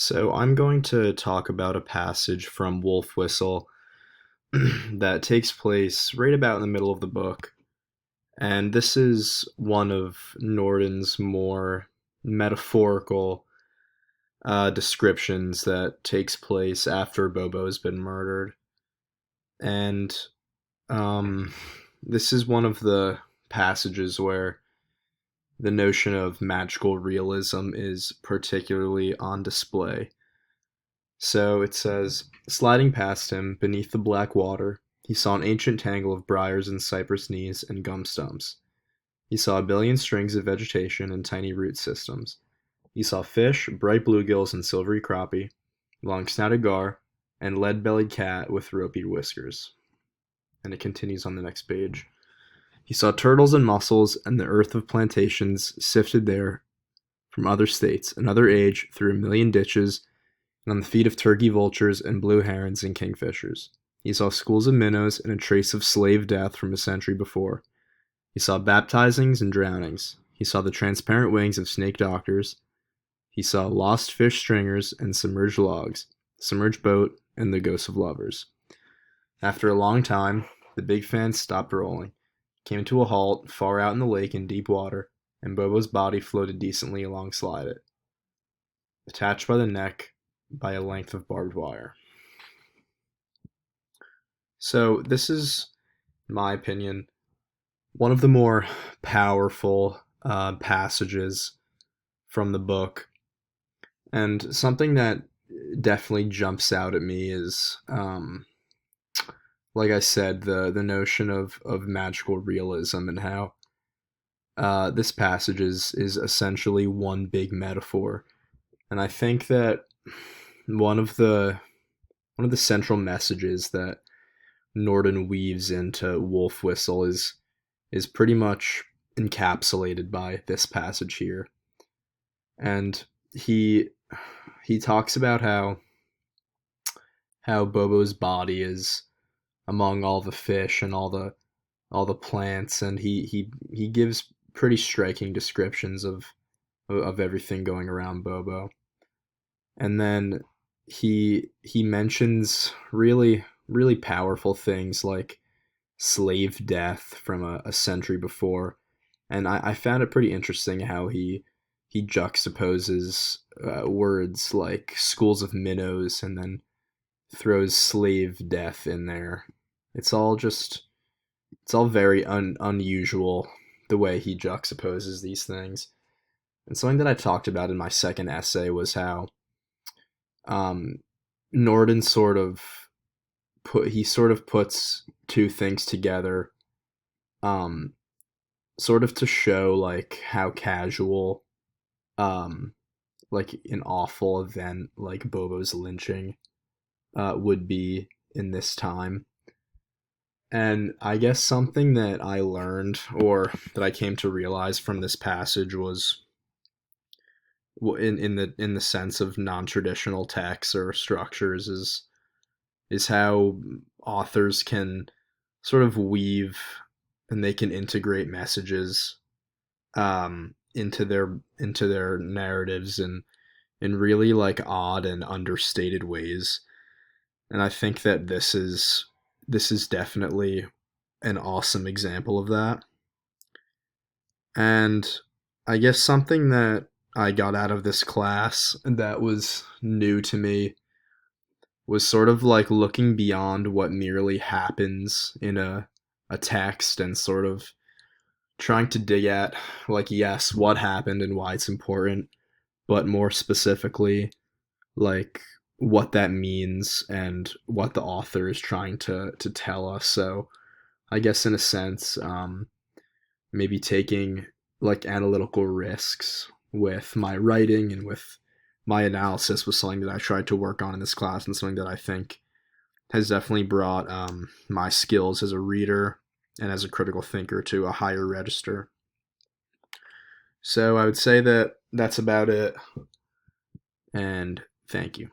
So I'm going to talk about a passage from Wolf Whistle that takes place right about in the middle of the book. And this is one of Norden's more metaphorical descriptions that takes place after Bobo has been murdered. And um, this is one of the passages where the notion of magical realism is particularly on display. So it says, sliding past him beneath the black water, he saw an ancient tangle of briars and cypress knees and gum stumps. He saw a billion strings of vegetation and tiny root systems. He saw fish, bright bluegills and silvery crappie, long-snouted gar, and lead-bellied cat with ropey whiskers. And it continues on the next page. He saw turtles and mussels and the earth of plantations sifted there from other states, another age, through a million ditches, and on the feet of turkey vultures and blue herons and kingfishers. He saw schools of minnows and a trace of slave death from a century before. He saw baptizings and drownings. He saw the transparent wings of snake doctors. He saw lost fish stringers and submerged logs, submerged boat, and the ghosts of lovers. After a long time, the big fan stopped rolling, came to a halt far out in the lake in deep water, and Bobo's body floated decently alongside it, attached by the neck by a length of barbed wire. So this is, in my opinion, one of the more powerful passages from the book, and something that definitely jumps out at me is, like I said, the notion of magical realism and how this passage is essentially one big metaphor, and I think that one of the one of the central messages that Norden weaves into Wolf Whistle is pretty much encapsulated by this passage here. And he talks about how Bobo's body is among all the fish and all the plants, and he gives pretty striking descriptions of everything going around Bobo. And then he mentions really powerful things like slave death from a century before, and I found it pretty interesting how he juxtaposes words like schools of minnows and then throws slave death in there. It's all just it's all very unusual the way he juxtaposes these things. And something that I talked about in my second essay was how um, Norden sort of puts two things together, um, sort of to show like how casual, um, like an awful event like Bobo's lynching would be in this time. And I guess something that I learned or that I came to realize from this passage was in the sense of non-traditional texts or structures is how authors can sort of weave and they can integrate messages into their narratives in really like odd and understated ways. And I think that this is definitely an awesome example of that. And I guess something that I got out of this class that was new to me was sort of like looking beyond what merely happens in a text and sort of trying to dig at, like, yes, what happened and why it's important, but more specifically, like what that means and what the author is trying to tell us. So I guess in a sense, maybe taking like analytical risks with my writing and with my analysis was something that I tried to work on in this class, and something that I think has definitely brought my skills as a reader and as a critical thinker to a higher register. So I would say that that's about it, and thank you.